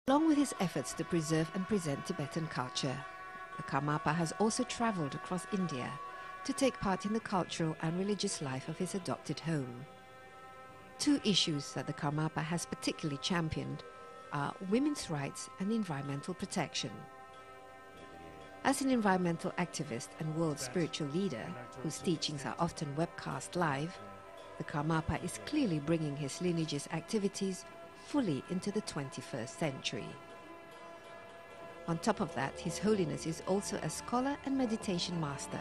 Along with his efforts to preserve and present Tibetan culture, the Karmapa has also travelled across India to take part in the cultural and religious life of his adopted home. Two issues that the Karmapa has particularly championed are women's rights and environmental protection. As an environmental activist and world spiritual leader, whose teachings are often webcast live, the Karmapa is clearly bringing his lineage's activities fully into the 21st century. On top of that, His Holiness is also a scholar and meditation master,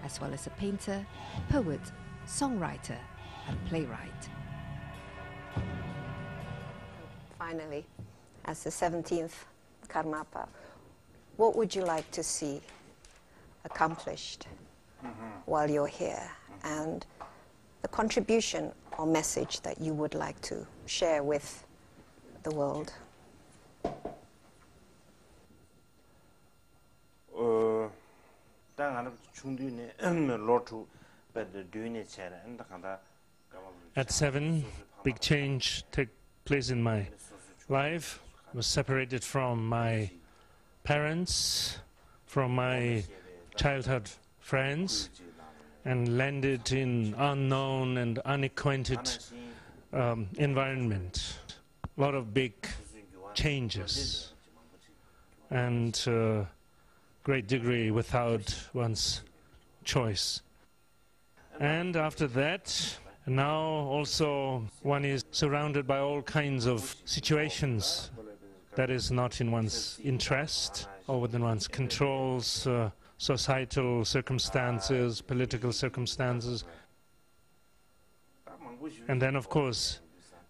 as well as a painter, poet, songwriter, and playwright. Finally, as the 17th Karmapa, what would you like to see accomplished while you're here, and the contribution or message that you would like to share with the world? At 7, big change took place in my life. I was separated from my parents, from my childhood friends, and landed in unknown and unacquainted environment. A lot of big changes, and great degree without one's choice. And after that, now also one is surrounded by all kinds of situations that is not in one's interest or within one's controls, societal circumstances, political circumstances. And then, of course,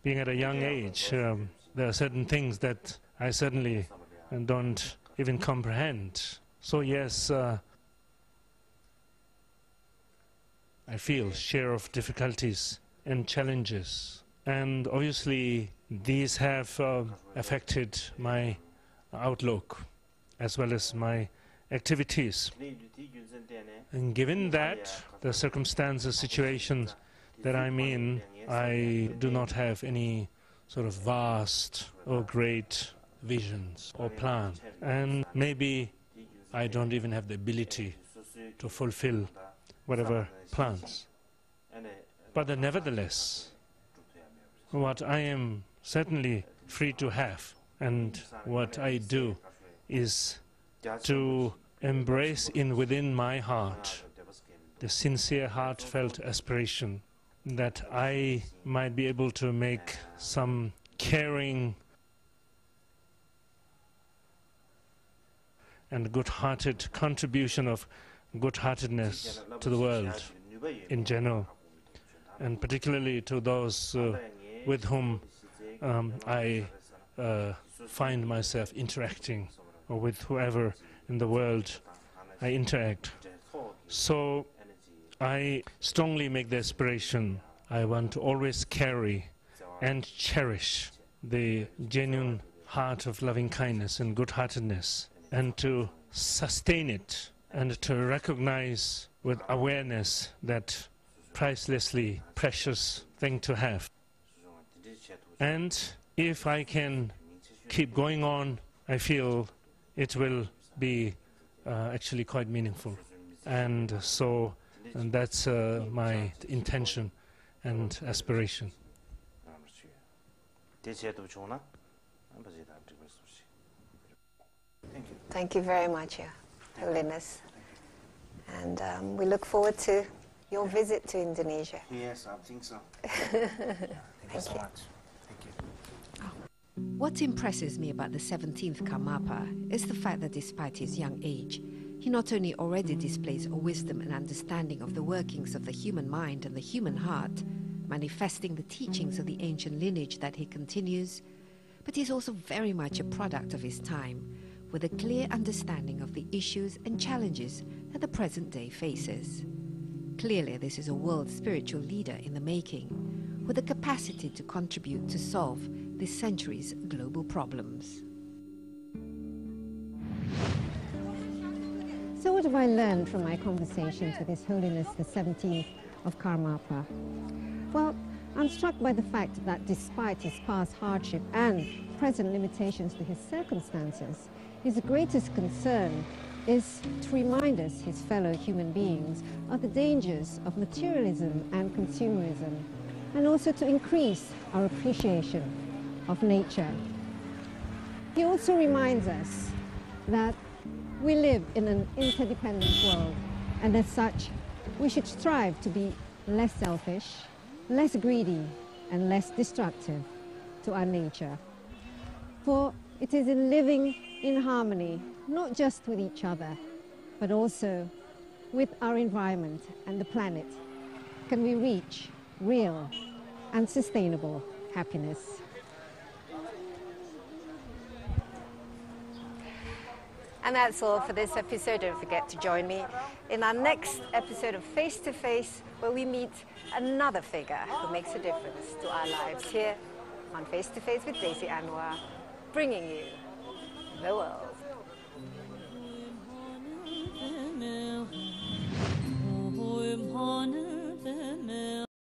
being at a young age, there are certain things that I certainly don't even comprehend. So yes, I feel share of difficulties and challenges. And obviously these have affected my outlook as well as my activities. And given that, the circumstances, situations that I'm in, I do not have any sort of vast or great visions or plan. And maybe I don't even have the ability to fulfill whatever plans. But nevertheless, what I am certainly free to have, and what I do, is to embrace within my heart the sincere, heartfelt aspiration that I might be able to make some caring and good-hearted contribution of good-heartedness to the world in general, and particularly to those with whom I find myself interacting, or with whoever in the world I interact. So I strongly make the aspiration I want to always carry and cherish the genuine heart of loving kindness and good-heartedness, and to sustain it, and to recognize with awareness that pricelessly precious thing to have. And if I can keep going on, I feel it will be actually quite meaningful. And so that's my intention and aspiration. Thank you very much, Your Holiness. And we look forward to your visit to Indonesia. Yes, I think so. Thank you so much. Thank you. What impresses me about the 17th Karmapa is the fact that despite his young age, he not only already displays a wisdom and understanding of the workings of the human mind and the human heart, manifesting the teachings of the ancient lineage that he continues, but he's also very much a product of his time, with a clear understanding of the issues and challenges that the present day faces. Clearly, this is a world spiritual leader in the making, with the capacity to contribute to solve this century's global problems. So what have I learned from my conversations with His Holiness the 17th of Karmapa? Well, I'm struck by the fact that despite his past hardship and present limitations to his circumstances, his greatest concern is to remind us, his fellow human beings, of the dangers of materialism and consumerism, and also to increase our appreciation of nature. He also reminds us that we live in an interdependent world, and as such, we should strive to be less selfish, less greedy, and less destructive to our nature. For it is in living in harmony, not just with each other, but also with our environment and the planet, can we reach real and sustainable happiness. And that's all for this episode. Don't forget to join me in our next episode of Face to Face, where we meet another figure who makes a difference to our lives here on Face to Face with Daisy Anwar, bringing you the world.